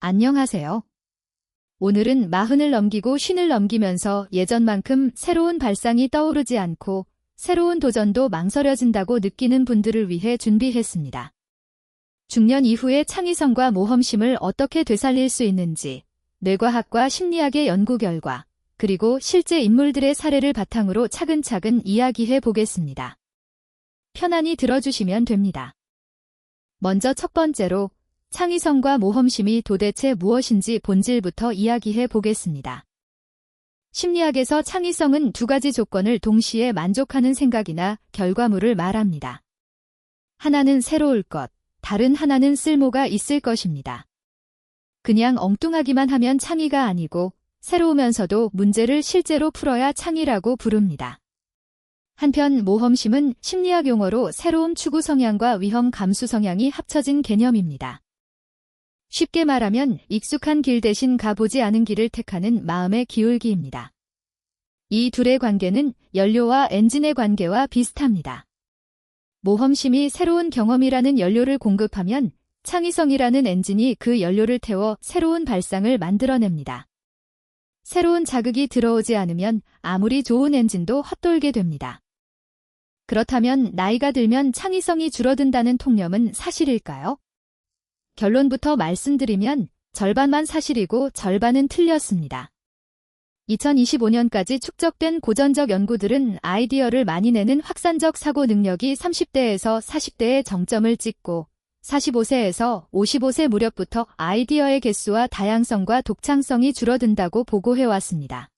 안녕하세요. 오늘은 40을 넘기고 50을 넘기면서 예전만큼 새로운 발상이 떠오르지 않고 새로운 도전도 망설여진다고 느끼는 분들을 위해 준비했습니다. 중년 이후의 창의성과 모험심을 어떻게 되살릴 수 있는지, 뇌과학과 심리학의 연구 결과, 그리고 실제 인물들의 사례를 바탕으로 차근차근 이야기해 보겠습니다. 편안히 들어주시면 됩니다. 먼저 첫 번째로, 창의성과 모험심이 도대체 무엇인지 본질부터 이야기해 보겠습니다. 심리학에서 창의성은 두 가지 조건을 동시에 만족하는 생각이나 결과물을 말합니다. 하나는 새로울 것, 다른 하나는 쓸모가 있을 것입니다. 그냥 엉뚱하기만 하면 창의가 아니고 새로우면서도 문제를 실제로 풀어야 창의라고 부릅니다. 한편 모험심은 심리학 용어로 새로운 추구 성향과 위험 감수 성향이 합쳐진 개념입니다. 쉽게 말하면 익숙한 길 대신 가보지 않은 길을 택하는 마음의 기울기입니다. 이 둘의 관계는 연료와 엔진의 관계와 비슷합니다. 모험심이 새로운 경험이라는 연료를 공급하면 창의성이라는 엔진이 그 연료를 태워 새로운 발상을 만들어냅니다. 새로운 자극이 들어오지 않으면 아무리 좋은 엔진도 헛돌게 됩니다. 그렇다면 나이가 들면 창의성이 줄어든다는 통념은 사실일까요? 결론부터 말씀드리면 절반만 사실이고 절반은 틀렸습니다. 2025년까지 축적된 고전적 연구들은 아이디어를 많이 내는 확산적 사고 능력이 30대에서 40대의 정점을 찍고 45세에서 55세 무렵부터 아이디어의 개수와 다양성과 독창성이 줄어든다고 보고해왔습니다.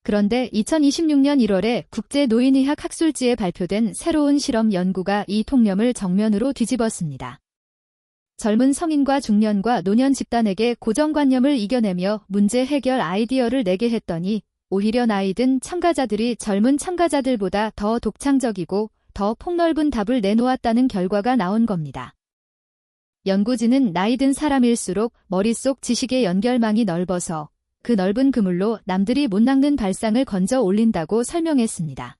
그런데 2026년 1월에 국제노인의학 학술지에 발표된 새로운 실험 연구가 이 통념을 정면으로 뒤집었습니다. 젊은 성인과 중년과 노년 집단에게 고정관념을 이겨내며 문제 해결 아이디어를 내게 했더니 오히려 나이 든 참가자들이 젊은 참가자들보다 더 독창적이고 더 폭넓은 답을 내놓았다는 결과가 나온 겁니다. 연구진은 나이 든 사람일수록 머릿속 지식의 연결망이 넓어서 그 넓은 그물로 남들이 못 낚는 발상을 건져 올린다고 설명했습니다.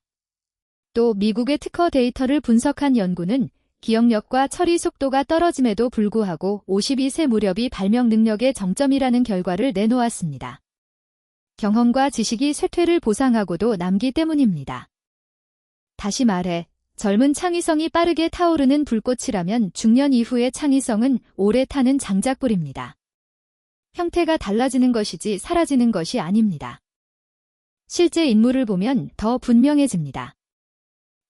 또 미국의 특허 데이터를 분석한 연구는 기억력과 처리 속도가 떨어짐에도 불구하고 52세 무렵이 발명 능력의 정점이라는 결과를 내놓았습니다. 경험과 지식이 쇠퇴를 보상하고도 남기 때문입니다. 다시 말해, 젊은 창의성이 빠르게 타오르는 불꽃이라면 중년 이후의 창의성은 오래 타는 장작불입니다. 형태가 달라지는 것이지 사라지는 것이 아닙니다. 실제 인물을 보면 더 분명해집니다.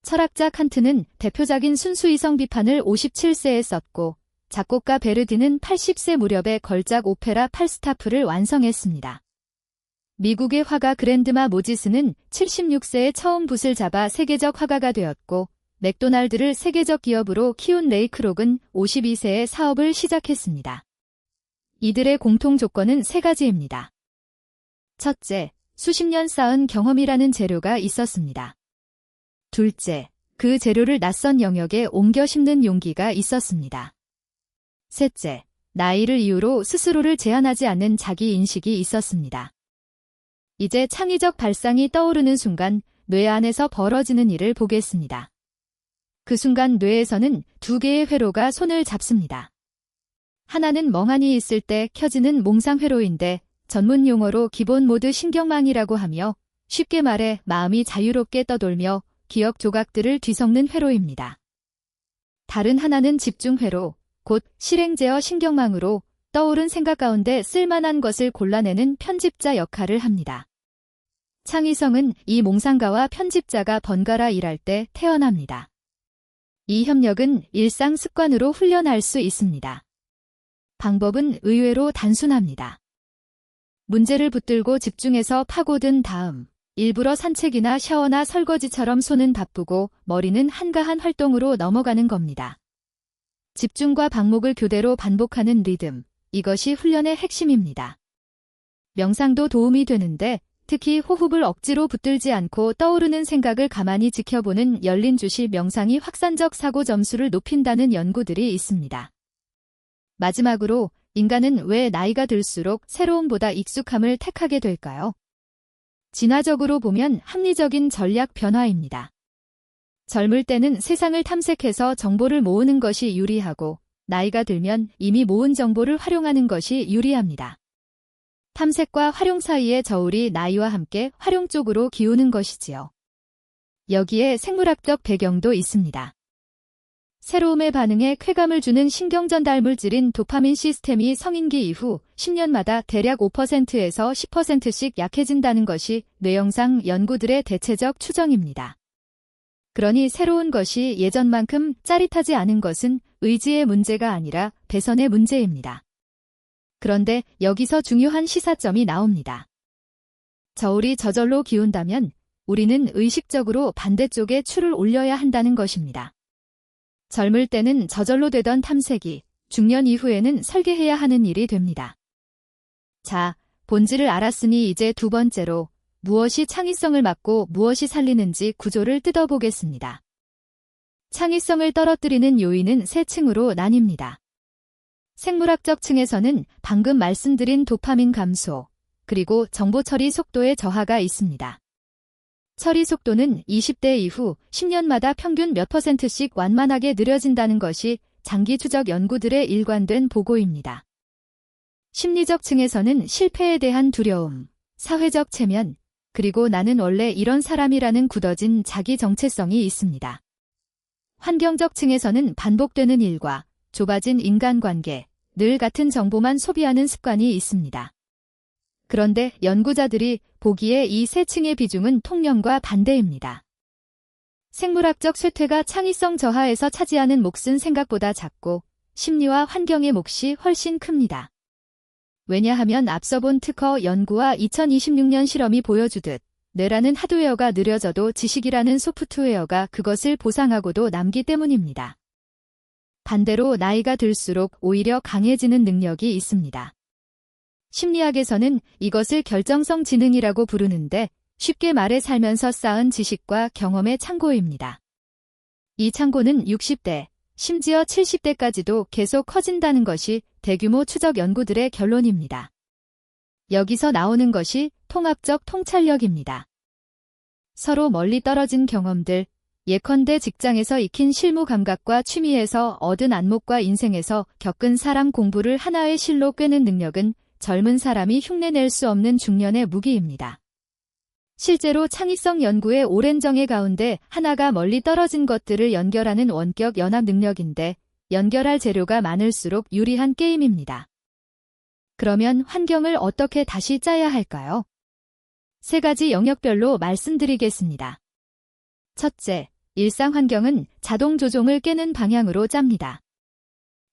철학자 칸트는 대표작인 순수이성 비판을 57세에 썼고 작곡가 베르디는 80세 무렵에 걸작 오페라 팔스타프를 완성했습니다. 미국의 화가 그랜드마 모지스는 76세에 처음 붓을 잡아 세계적 화가가 되었고 맥도날드를 세계적 기업으로 키운 레이 크록은 52세에 사업을 시작했습니다. 이들의 공통 조건은 세 가지입니다. 첫째, 수십 년 쌓은 경험이라는 재료가 있었습니다. 둘째, 그 재료를 낯선 영역에 옮겨 심는 용기가 있었습니다. 셋째, 나이를 이유로 스스로를 제한하지 않는 자기 인식이 있었습니다. 이제 창의적 발상이 떠오르는 순간 뇌 안에서 벌어지는 일을 보겠습니다. 그 순간 뇌에서는 두 개의 회로가 손을 잡습니다. 하나는 멍하니 있을 때 켜지는 몽상회로인데 전문 용어로 기본 모드 신경망이라고 하며 쉽게 말해 마음이 자유롭게 떠돌며 기억 조각들을 뒤섞는 회로입니다. 다른 하나는 집중회로, 곧 실행 제어 신경망으로 떠오른 생각 가운데 쓸만한 것을 골라내는 편집자 역할을 합니다. 창의성은 이 몽상가와 편집자가 번갈아 일할 때 태어납니다. 이 협력은 일상 습관으로 훈련할 수 있습니다. 방법은 의외로 단순합니다. 문제를 붙들고 집중해서 파고든 다음 일부러 산책이나 샤워나 설거지처럼 손은 바쁘고 머리는 한가한 활동으로 넘어가는 겁니다. 집중과 방목을 교대로 반복하는 리듬, 이것이 훈련의 핵심입니다. 명상도 도움이 되는데 특히 호흡을 억지로 붙들지 않고 떠오르는 생각을 가만히 지켜보는 열린 주시 명상이 확산적 사고 점수를 높인다는 연구들이 있습니다. 마지막으로 인간은 왜 나이가 들수록 새로움보다 익숙함을 택하게 될까요? 진화적으로 보면 합리적인 전략 변화입니다. 젊을 때는 세상을 탐색해서 정보를 모으는 것이 유리하고 나이가 들면 이미 모은 정보를 활용하는 것이 유리합니다. 탐색과 활용 사이의 저울이 나이와 함께 활용 쪽으로 기우는 것이지요. 여기에 생물학적 배경도 있습니다. 새로움에 반응해 쾌감을 주는 신경전달 물질인 도파민 시스템이 성인기 이후 10년마다 대략 5%에서 10%씩 약해진다는 것이 뇌영상 연구들의 대체적 추정입니다. 그러니 새로운 것이 예전만큼 짜릿하지 않은 것은 의지의 문제가 아니라 배선의 문제입니다. 그런데 여기서 중요한 시사점이 나옵니다. 저울이 저절로 기운다면 우리는 의식적으로 반대쪽에 추를 올려야 한다는 것입니다. 젊을 때는 저절로 되던 탐색이 중년 이후에는 설계해야 하는 일이 됩니다. 자, 본질을 알았으니 이제 두 번째로 무엇이 창의성을 막고 무엇이 살리는지 구조를 뜯어보겠습니다. 창의성을 떨어뜨리는 요인은 세 층으로 나뉩니다. 생물학적 층에서는 방금 말씀드린 도파민 감소, 그리고 정보 처리 속도의 저하가 있습니다. 처리 속도는 20대 이후 10년마다 평균 몇 %씩 완만하게 느려진다는 것이 장기 추적 연구들의 일관된 보고입니다. 심리적 층에서는 실패에 대한 두려움, 사회적 체면, 그리고 나는 원래 이런 사람이라는 굳어진 자기 정체성이 있습니다. 환경적 층에서는 반복되는 일과 좁아진 인간관계, 늘 같은 정보만 소비하는 습관이 있습니다. 그런데 연구자들이 보기에 이 세 층의 비중은 통념과 반대입니다. 생물학적 쇠퇴가 창의성 저하에서 차지하는 몫은 생각보다 작고 심리와 환경의 몫이 훨씬 큽니다. 왜냐하면 앞서 본 특허 연구와 2026년 실험이 보여주듯 뇌라는 하드웨어가 느려져도 지식이라는 소프트웨어가 그것을 보상하고도 남기 때문입니다. 반대로 나이가 들수록 오히려 강해지는 능력이 있습니다. 심리학에서는 이것을 결정성 지능이라고 부르는데 쉽게 말해 살면서 쌓은 지식과 경험의 창고입니다. 이 창고는 60대, 심지어 70대까지도 계속 커진다는 것이 대규모 추적 연구들의 결론입니다. 여기서 나오는 것이 통합적 통찰력입니다. 서로 멀리 떨어진 경험들, 예컨대 직장에서 익힌 실무 감각과 취미에서 얻은 안목과 인생에서 겪은 사람 공부를 하나의 실로 꿰는 능력은 젊은 사람이 흉내낼 수 없는 중년의 무기입니다. 실제로 창의성 연구의 오랜 정예 가운데 하나가 멀리 떨어진 것들을 연결하는 원격 연합 능력인데 연결할 재료가 많을수록 유리한 게임입니다. 그러면 환경을 어떻게 다시 짜야 할까요? 세 가지 영역별로 말씀드리겠습니다. 첫째, 일상 환경은 자동 조종을 깨는 방향으로 짭니다.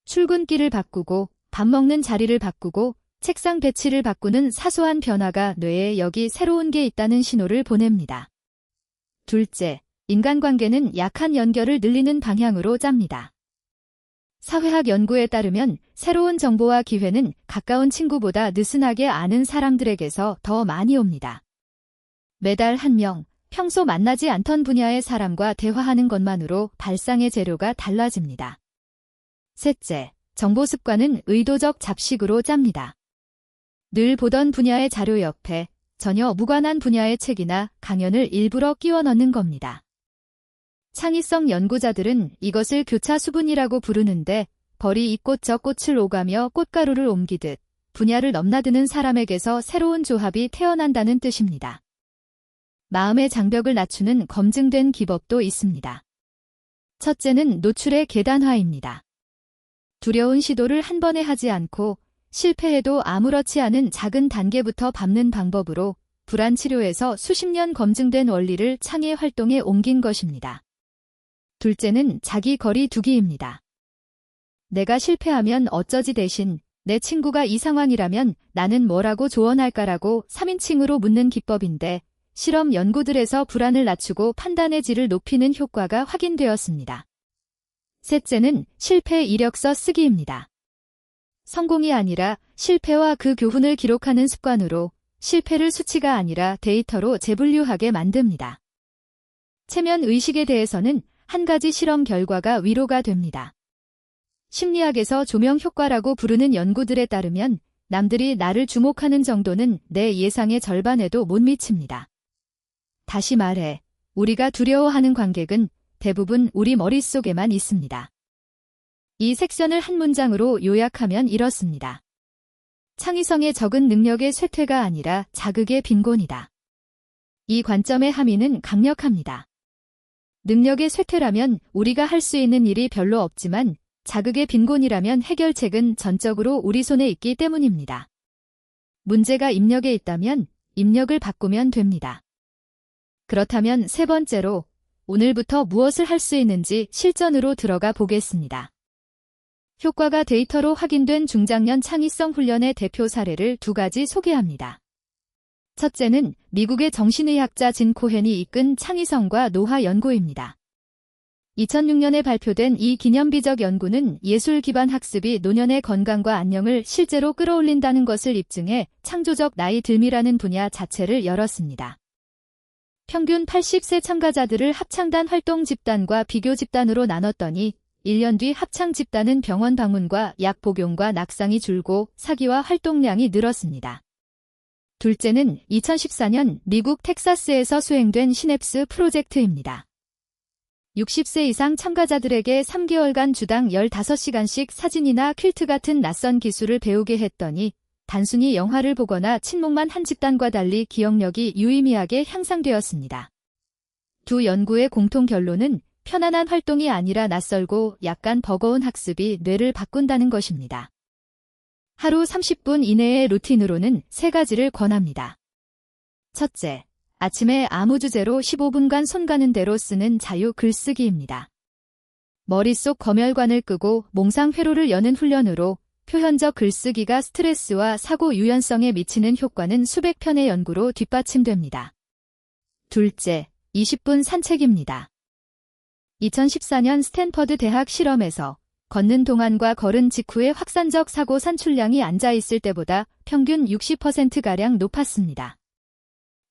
출근길을 바꾸고 밥 먹는 자리를 바꾸고 책상 배치를 바꾸는 사소한 변화가 뇌에 여기 새로운 게 있다는 신호를 보냅니다. 둘째, 인간관계는 약한 연결을 늘리는 방향으로 짭니다. 사회학 연구에 따르면 새로운 정보와 기회는 가까운 친구보다 느슨하게 아는 사람들에게서 더 많이 옵니다. 매달 한 명, 평소 만나지 않던 분야의 사람과 대화하는 것만으로 발상의 재료가 달라집니다. 셋째, 정보 습관은 의도적 잡식으로 짭니다. 늘 보던 분야의 자료 옆에 전혀 무관한 분야의 책이나 강연을 일부러 끼워 넣는 겁니다. 창의성 연구자들은 이것을 교차 수분이라고 부르는데 벌이 이 꽃 저 꽃을 오가며 꽃가루를 옮기듯 분야를 넘나드는 사람에게서 새로운 조합이 태어난다는 뜻입니다. 마음의 장벽을 낮추는 검증된 기법도 있습니다. 첫째는 노출의 계단화입니다. 두려운 시도를 한 번에 하지 않고 실패해도 아무렇지 않은 작은 단계부터 밟는 방법으로 불안 치료에서 수십 년 검증된 원리를 창의 활동에 옮긴 것입니다. 둘째는 자기 거리 두기입니다. 내가 실패하면 어쩌지 대신 내 친구가 이 상황이라면 나는 뭐라고 조언할까라고 3인칭으로 묻는 기법인데 실험 연구들에서 불안을 낮추고 판단의 질을 높이는 효과가 확인되었습니다. 셋째는 실패 이력서 쓰기입니다. 성공이 아니라 실패와 그 교훈을 기록하는 습관으로 실패를 수치가 아니라 데이터로 재분류하게 만듭니다. 체면 의식에 대해서는 한 가지 실험 결과가 위로가 됩니다. 심리학에서 조명 효과라고 부르는 연구들에 따르면 남들이 나를 주목하는 정도는 내 예상의 절반에도 못 미칩니다. 다시 말해, 우리가 두려워하는 관객은 대부분 우리 머릿속에만 있습니다. 이 섹션을 한 문장으로 요약하면 이렇습니다. 창의성의 적은 능력의 쇠퇴가 아니라 자극의 빈곤이다. 이 관점의 함의는 강력합니다. 능력의 쇠퇴라면 우리가 할 수 있는 일이 별로 없지만 자극의 빈곤이라면 해결책은 전적으로 우리 손에 있기 때문입니다. 문제가 입력에 있다면 입력을 바꾸면 됩니다. 그렇다면 세 번째로 오늘부터 무엇을 할 수 있는지 실전으로 들어가 보겠습니다. 효과가 데이터로 확인된 중장년 창의성 훈련의 대표 사례를 두 가지 소개합니다. 첫째는 미국의 정신의학자 진 코헨이 이끈 창의성과 노화 연구입니다. 2006년에 발표된 이 기념비적 연구는 예술 기반 학습이 노년의 건강과 안녕을 실제로 끌어올린다는 것을 입증해 창조적 나이 듦이라는 분야 자체를 열었습니다. 평균 80세 참가자들을 합창단 활동 집단과 비교 집단으로 나눴더니 1년 뒤 합창 집단은 병원 방문과 약 복용과 낙상이 줄고 사기와 활동량이 늘었습니다. 둘째는 2014년 미국 텍사스에서 수행된 시냅스 프로젝트입니다. 60세 이상 참가자들에게 3개월간 주당 15시간씩 사진이나 퀼트 같은 낯선 기술을 배우게 했더니 단순히 영화를 보거나 친목만 한 집단과 달리 기억력이 유의미하게 향상되었습니다. 두 연구의 공통 결론은 편안한 활동이 아니라 낯설고 약간 버거운 학습이 뇌를 바꾼다는 것입니다. 하루 30분 이내의 루틴으로는 세 가지를 권합니다. 첫째, 아침에 아무 주제로 15분간 손 가는 대로 쓰는 자유 글쓰기입니다. 머릿속 검열관을 끄고 몽상 회로를 여는 훈련으로 표현적 글쓰기가 스트레스와 사고 유연성에 미치는 효과는 수백 편의 연구로 뒷받침됩니다. 둘째, 20분 산책입니다. 2014년 스탠퍼드 대학 실험에서 걷는 동안과 걸은 직후의 확산적 사고 산출량이 앉아있을 때보다 평균 60%가량 높았습니다.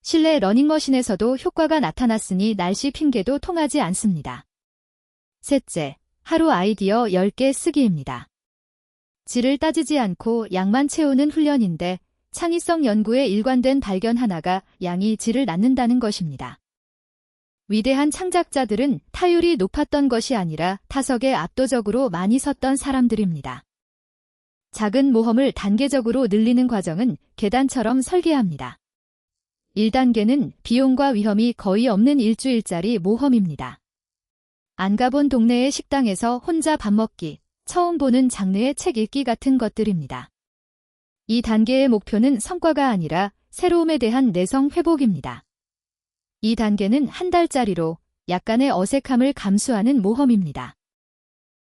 실내 러닝머신에서도 효과가 나타났으니 날씨 핑계도 통하지 않습니다. 셋째, 하루 아이디어 10개 쓰기입니다. 질을 따지지 않고 양만 채우는 훈련인데 창의성 연구의 일관된 발견 하나가 양이 질을 낳는다는 것입니다. 위대한 창작자들은 타율이 높았던 것이 아니라 타석에 압도적으로 많이 섰던 사람들입니다. 작은 모험을 단계적으로 늘리는 과정은 계단처럼 설계합니다. 1단계는 비용과 위험이 거의 없는 일주일짜리 모험입니다. 안 가본 동네의 식당에서 혼자 밥 먹기, 처음 보는 장르의 책 읽기 같은 것들입니다. 2단계의 목표는 성과가 아니라 새로움에 대한 내성 회복입니다. 2단계는 한 달짜리로 약간의 어색함을 감수하는 모험입니다.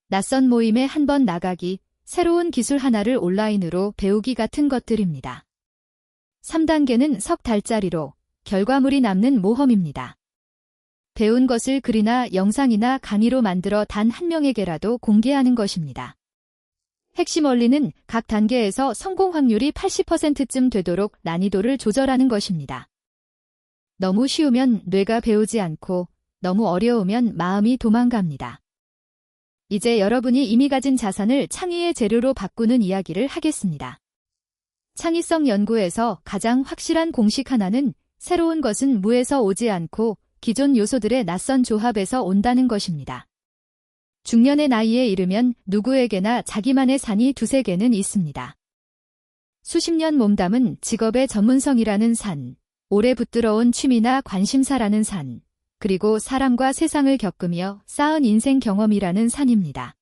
낯선 모임에 한 번 나가기, 새로운 기술 하나를 온라인으로 배우기 같은 것들입니다. 3단계는 석 달짜리로 결과물이 남는 모험입니다. 배운 것을 글이나 영상이나 강의로 만들어 단 한 명에게라도 공개하는 것입니다. 핵심 원리는 각 단계에서 성공 확률이 80%쯤 되도록 난이도를 조절하는 것입니다. 너무 쉬우면 뇌가 배우지 않고 너무 어려우면 마음이 도망갑니다. 이제 여러분이 이미 가진 자산을 창의의 재료로 바꾸는 이야기를 하겠습니다. 창의성 연구에서 가장 확실한 공식 하나는 새로운 것은 무에서 오지 않고 기존 요소들의 낯선 조합에서 온다는 것입니다. 중년의 나이에 이르면 누구에게나 자기만의 산이 두세 개는 있습니다. 수십 년 몸담은 직업의 전문성이라는 산, 오래 붙들어온 취미나 관심사라는 산, 그리고 사람과 세상을 겪으며 쌓은 인생 경험이라는 산입니다.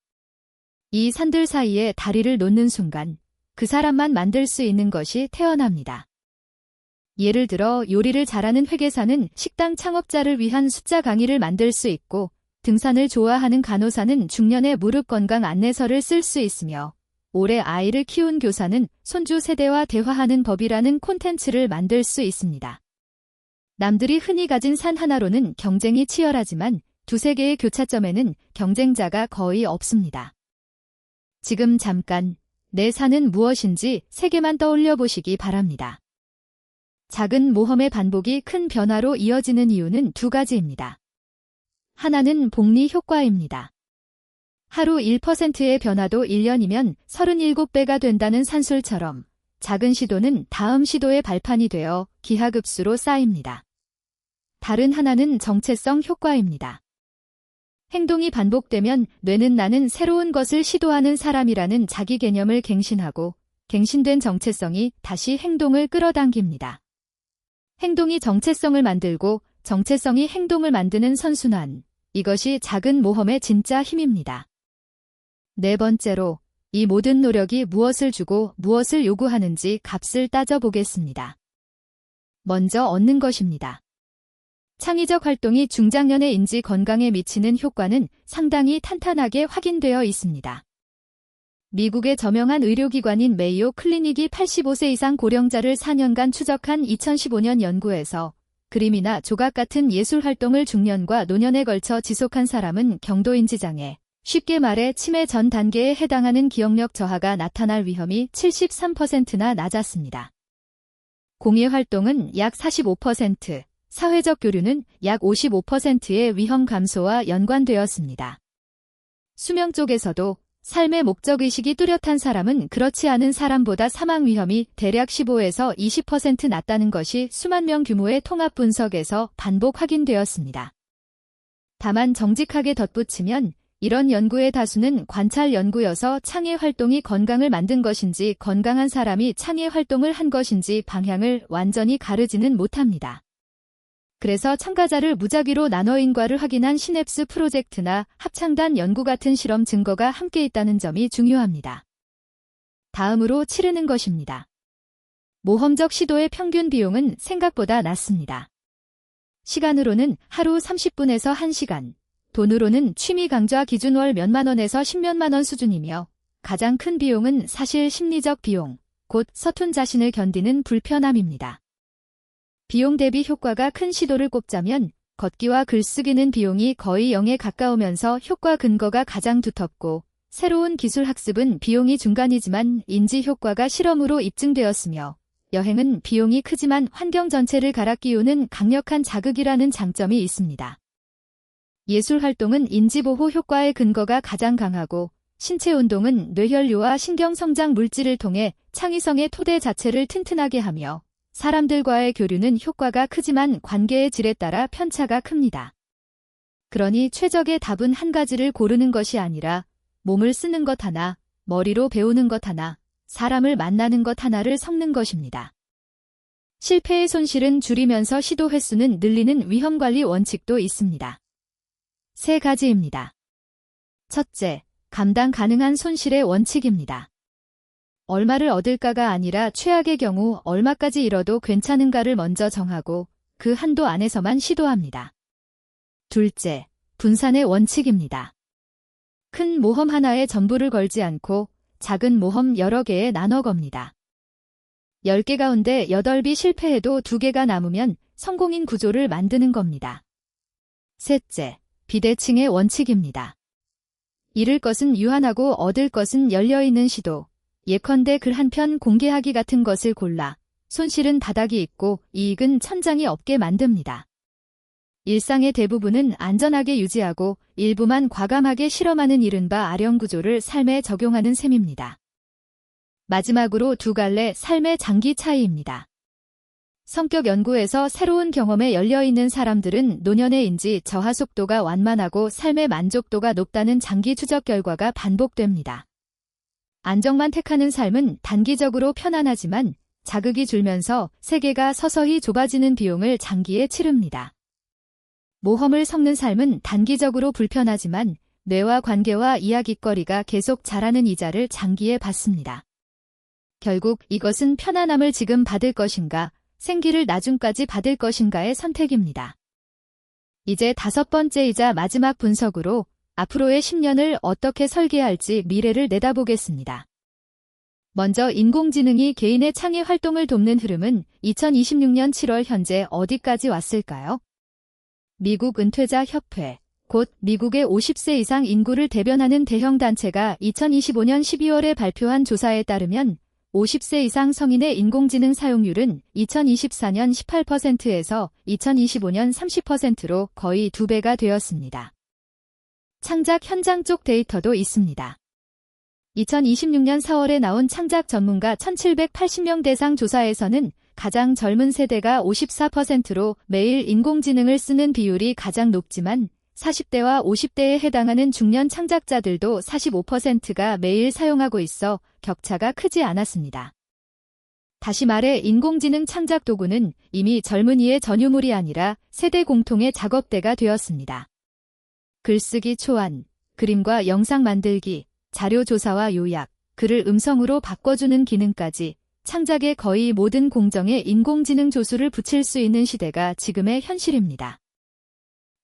이 산들 사이에 다리를 놓는 순간 그 사람만 만들 수 있는 것이 태어납니다. 예를 들어 요리를 잘하는 회계사는 식당 창업자를 위한 숫자 강의를 만들 수 있고 등산을 좋아하는 간호사는 중년의 무릎 건강 안내서를 쓸 수 있으며 올해 아이를 키운 교사는 손주 세대와 대화하는 법이라는 콘텐츠를 만들 수 있습니다. 남들이 흔히 가진 산 하나로는 경쟁이 치열하지만 두세 개의 교차점에는 경쟁자가 거의 없습니다. 지금 잠깐 내 산은 무엇인지 세 개만 떠올려 보시기 바랍니다. 작은 모험의 반복이 큰 변화로 이어지는 이유는 두 가지입니다. 하나는 복리 효과입니다. 하루 1%의 변화도 1년이면 37배가 된다는 산술처럼 작은 시도는 다음 시도의 발판이 되어 기하급수로 쌓입니다. 다른 하나는 정체성 효과입니다. 행동이 반복되면 뇌는 나는 새로운 것을 시도하는 사람이라는 자기 개념을 갱신하고 갱신된 정체성이 다시 행동을 끌어당깁니다. 행동이 정체성을 만들고 정체성이 행동을 만드는 선순환. 이것이 작은 모험의 진짜 힘입니다. 네 번째로, 이 모든 노력이 무엇을 주고 무엇을 요구하는지 값을 따져보겠습니다. 먼저 얻는 것입니다. 창의적 활동이 중장년의 인지 건강에 미치는 효과는 상당히 탄탄하게 확인되어 있습니다. 미국의 저명한 의료기관인 메이오 클리닉이 85세 이상 고령자를 4년간 추적한 2015년 연구에서 그림이나 조각 같은 예술 활동을 중년과 노년에 걸쳐 지속한 사람은 경도인지장애, 쉽게 말해 치매 전 단계에 해당하는 기억력 저하가 나타날 위험이 73%나 낮았습니다. 공예 활동은 약 45%, 사회적 교류는 약 55%의 위험 감소와 연관되었습니다. 수명 쪽에서도 삶의 목적의식이 뚜렷한 사람은 그렇지 않은 사람보다 사망 위험이 대략 15에서 20% 낮다는 것이 수만 명 규모의 통합 분석에서 반복 확인되었습니다. 다만 정직하게 덧붙이면 이런 연구의 다수는 관찰 연구여서 창의 활동이 건강을 만든 것인지 건강한 사람이 창의 활동을 한 것인지 방향을 완전히 가르지는 못합니다. 그래서 참가자를 무작위로 나눠 인과를 확인한 시냅스 프로젝트나 합창단 연구 같은 실험 증거가 함께 있다는 점이 중요합니다. 다음으로 치르는 것입니다. 모험적 시도의 평균 비용은 생각보다 낮습니다. 시간으로는 하루 30분에서 1시간, 돈으로는 취미 강좌 기준 월 몇만 원에서 10몇만 원 수준이며 가장 큰 비용은 사실 심리적 비용, 곧 서툰 자신을 견디는 불편함입니다. 비용 대비 효과가 큰 시도를 꼽자면 걷기와 글쓰기는 비용이 거의 0에 가까우면서 효과 근거가 가장 두텁고 새로운 기술 학습은 비용이 중간이지만 인지 효과가 실험으로 입증되었으며 여행은 비용이 크지만 환경 전체를 갈아 끼우는 강력한 자극이라는 장점이 있습니다. 예술 활동은 인지보호 효과의 근거가 가장 강하고 신체 운동은 뇌혈류와 신경성장 물질을 통해 창의성의 토대 자체를 튼튼하게 하며 사람들과의 교류는 효과가 크지만 관계의 질에 따라 편차가 큽니다. 그러니 최적의 답은 한 가지를 고르는 것이 아니라 몸을 쓰는 것 하나, 머리로 배우는 것 하나, 사람을 만나는 것 하나를 섞는 것입니다. 실패의 손실은 줄이면서 시도 횟수는 늘리는 위험관리 원칙도 있습니다. 3가지입니다. 첫째, 감당 가능한 손실의 원칙입니다. 얼마를 얻을까가 아니라 최악의 경우 얼마까지 잃어도 괜찮은가를 먼저 정하고 그 한도 안에서만 시도합니다. 둘째, 분산의 원칙입니다. 큰 모험 하나에 전부를 걸지 않고 작은 모험 여러 개에 나눠 겁니다. 10개 가운데 8비 실패해도 2개가 남으면 성공인 구조를 만드는 겁니다. 셋째, 비대칭의 원칙입니다. 잃을 것은 유한하고 얻을 것은 열려있는 시도. 예컨대 글 한 편 공개하기 같은 것을 골라 손실은 바닥이 있고 이익은 천장이 없게 만듭니다. 일상의 대부분은 안전하게 유지하고 일부만 과감하게 실험하는 이른바 아령구조를 삶에 적용하는 셈입니다. 마지막으로 2갈래 삶의 장기 차이입니다. 성격 연구에서 새로운 경험에 열려있는 사람들은 노년의 인지 저하 속도가 완만하고 삶의 만족도가 높다는 장기 추적 결과가 반복됩니다. 안정만 택하는 삶은 단기적으로 편안하지만 자극이 줄면서 세계가 서서히 좁아지는 비용을 장기에 치릅니다. 모험을 섞는 삶은 단기적으로 불편하지만 뇌와 관계와 이야깃거리가 계속 자라는 이자를 장기에 받습니다. 결국 이것은 편안함을 지금 받을 것인가, 생기를 나중까지 받을 것인가의 선택입니다. 이제 5번째이자 마지막 분석으로 앞으로의 10년을 어떻게 설계할지 미래를 내다보겠습니다. 먼저 인공지능이 개인의 창의 활동을 돕는 흐름은 2026년 7월 현재 어디까지 왔을까요? 미국 은퇴자 협회, 곧 미국의 50세 이상 인구를 대변하는 대형 단체가 2025년 12월에 발표한 조사에 따르면 50세 이상 성인의 인공지능 사용률은 2024년 18%에서 2025년 30%로 거의 2배가 되었습니다. 창작 현장 쪽 데이터도 있습니다. 2026년 4월에 나온 창작 전문가 1780명 대상 조사에서는 가장 젊은 세대가 54%로 매일 인공지능을 쓰는 비율이 가장 높지만 40대와 50대에 해당하는 중년 창작자들도 45%가 매일 사용하고 있어 격차가 크지 않았습니다. 다시 말해 인공지능 창작 도구는 이미 젊은이의 전유물이 아니라 세대 공통의 작업대가 되었습니다. 글쓰기 초안, 그림과 영상 만들기, 자료 조사와 요약, 글을 음성으로 바꿔주는 기능까지 창작의 거의 모든 공정에 인공지능 조수를 붙일 수 있는 시대가 지금의 현실입니다.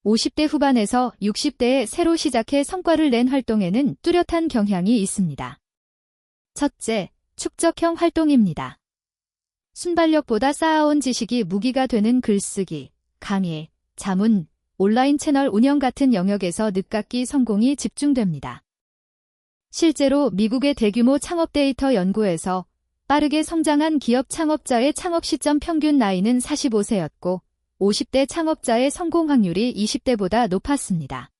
50대 후반에서 60대에 새로 시작해 성과를 낸 활동에는 뚜렷한 경향이 있습니다. 첫째, 축적형 활동입니다. 순발력보다 쌓아온 지식이 무기가 되는 글쓰기, 강의, 자문, 온라인 채널 운영 같은 영역에서 늦깎이 성공이 집중됩니다. 실제로 미국의 대규모 창업 데이터 연구에서 빠르게 성장한 기업 창업자의 창업 시점 평균 나이는 45세였고 50대 창업자의 성공 확률이 20대보다 높았습니다.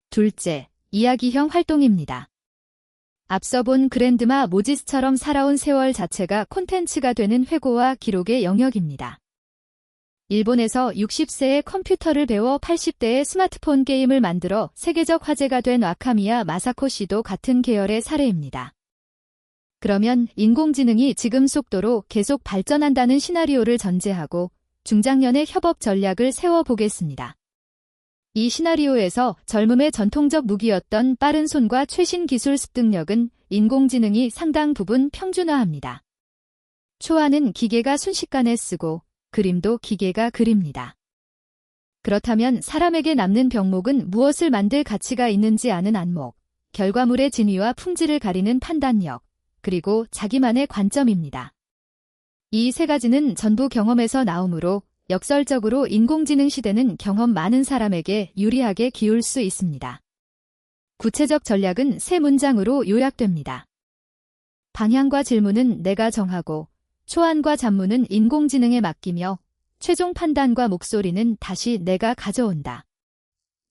둘째, 이야기형 활동입니다. 앞서 본 그랜드마 모지스처럼 살아온 세월 자체가 콘텐츠가 되는 회고와 기록의 영역입니다. 일본에서 60세에 컴퓨터를 배워 80대에 스마트폰 게임을 만들어 세계적 화제가 된 와카미야 마사코 씨도 같은 계열의 사례입니다. 그러면 인공지능이 지금 속도로 계속 발전한다는 시나리오를 전제하고 중장년의 협업 전략을 세워보겠습니다. 이 시나리오에서 젊음의 전통적 무기였던 빠른 손과 최신 기술 습득력은 인공지능이 상당 부분 평준화합니다. 초안은 기계가 순식간에 쓰고 그림도 기계가 그립니다. 그렇다면 사람에게 남는 병목은 무엇을 만들 가치가 있는지 아는 안목, 결과물의 진위와 품질을 가리는 판단력, 그리고 자기만의 관점입니다. 이 세 가지는 전부 경험에서 나오므로 역설적으로 인공지능 시대는 경험 많은 사람에게 유리하게 기울 수 있습니다. 구체적 전략은 세 문장으로 요약됩니다. 방향과 질문은 내가 정하고 초안과 잡문은 인공지능에 맡기며 최종 판단과 목소리는 다시 내가 가져온다.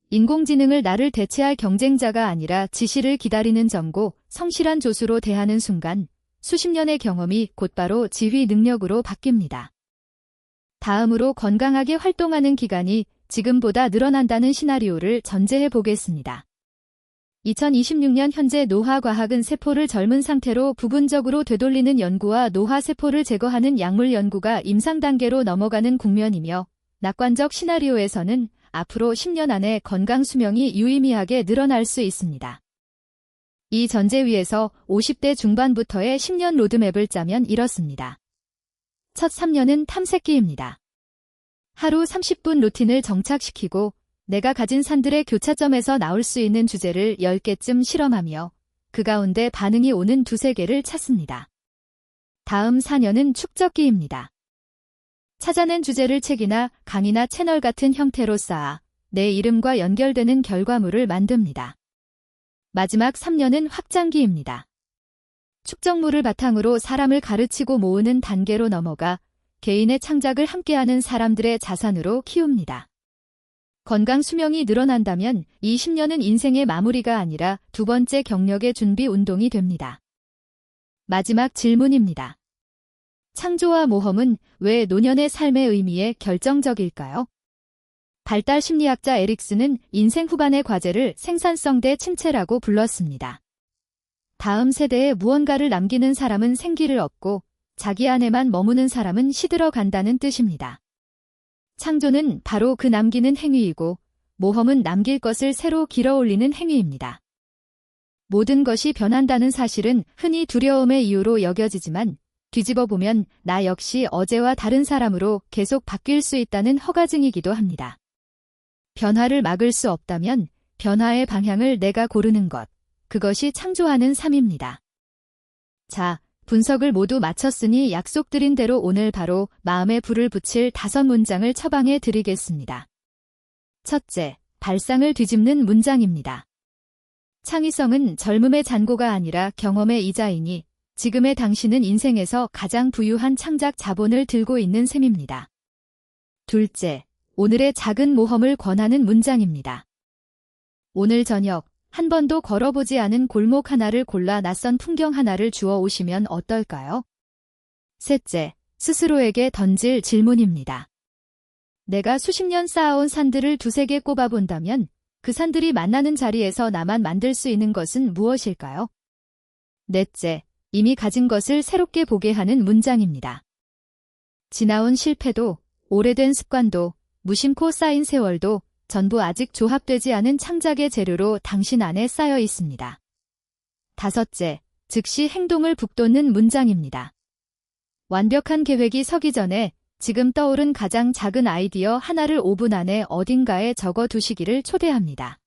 인공지능을 나를 대체할 경쟁자가 아니라 지시를 기다리는 전고 성실한 조수로 대하는 순간 수십 년의 경험이 곧바로 지휘 능력으로 바뀝니다. 다음으로 건강하게 활동하는 기간이 지금보다 늘어난다는 시나리오를 전제해 보겠습니다. 2026년 현재 노화과학은 세포를 젊은 상태로 부분적으로 되돌리는 연구와 노화세포를 제거하는 약물 연구가 임상 단계로 넘어가는 국면이며 낙관적 시나리오에서는 앞으로 10년 안에 건강 수명이 유의미하게 늘어날 수 있습니다. 이 전제 위에서 50대 중반부터의 10년 로드맵을 짜면 이렇습니다. 첫 3년은 탐색기입니다. 하루 30분 루틴을 정착시키고 내가 가진 산들의 교차점에서 나올 수 있는 주제를 10개쯤 실험하며 그 가운데 반응이 오는 두세 개를 찾습니다. 다음 4년은 축적기입니다. 찾아낸 주제를 책이나 강의나 채널 같은 형태로 쌓아 내 이름과 연결되는 결과물을 만듭니다. 마지막 3년은 확장기입니다. 축적물을 바탕으로 사람을 가르치고 모으는 단계로 넘어가 개인의 창작을 함께하는 사람들의 자산으로 키웁니다. 건강 수명이 늘어난다면 이 10년은 인생의 마무리가 아니라 두 번째 경력의 준비 운동이 됩니다. 마지막 질문입니다. 창조와 모험은 왜 노년의 삶의 의미에 결정적일까요? 발달 심리학자 에릭슨은 인생 후반의 과제를 생산성 대 침체라고 불렀습니다. 다음 세대에 무언가를 남기는 사람은 생기를 얻고 자기 안에만 머무는 사람은 시들어 간다는 뜻입니다. 창조는 바로 그 남기는 행위이고 모험은 남길 것을 새로 길어올리는 행위입니다. 모든 것이 변한다는 사실은 흔히 두려움의 이유로 여겨지지만 뒤집어 보면 나 역시 어제와 다른 사람으로 계속 바뀔 수 있다는 허가증이기도 합니다. 변화를 막을 수 없다면 변화의 방향을 내가 고르는 것, 그것이 창조하는 삶입니다. 자, 분석을 모두 마쳤으니 약속드린 대로 오늘 바로 마음에 불을 붙일 5문장을 처방해 드리겠습니다. 첫째, 발상을 뒤집는 문장입니다. 창의성은 젊음의 잔고가 아니라 경험의 이자이니 지금의 당신은 인생에서 가장 부유한 창작 자본을 들고 있는 셈입니다. 둘째, 오늘의 작은 모험을 권하는 문장입니다. 오늘 저녁 한 번도 걸어보지 않은 골목 하나를 골라 낯선 풍경 하나를 주워 오시면 어떨까요? 셋째, 스스로에게 던질 질문입니다. 내가 수십 년 쌓아온 산들을 두세 개 꼽아본다면 그 산들이 만나는 자리에서 나만 만들 수 있는 것은 무엇일까요? 넷째, 이미 가진 것을 새롭게 보게 하는 문장입니다. 지나온 실패도, 오래된 습관도, 무심코 쌓인 세월도 전부 아직 조합되지 않은 창작의 재료로 당신 안에 쌓여 있습니다. 다섯째, 즉시 행동을 북돋는 문장입니다. 완벽한 계획이 서기 전에 지금 떠오른 가장 작은 아이디어 하나를 5분 안에 어딘가에 적어 두시기를 초대합니다.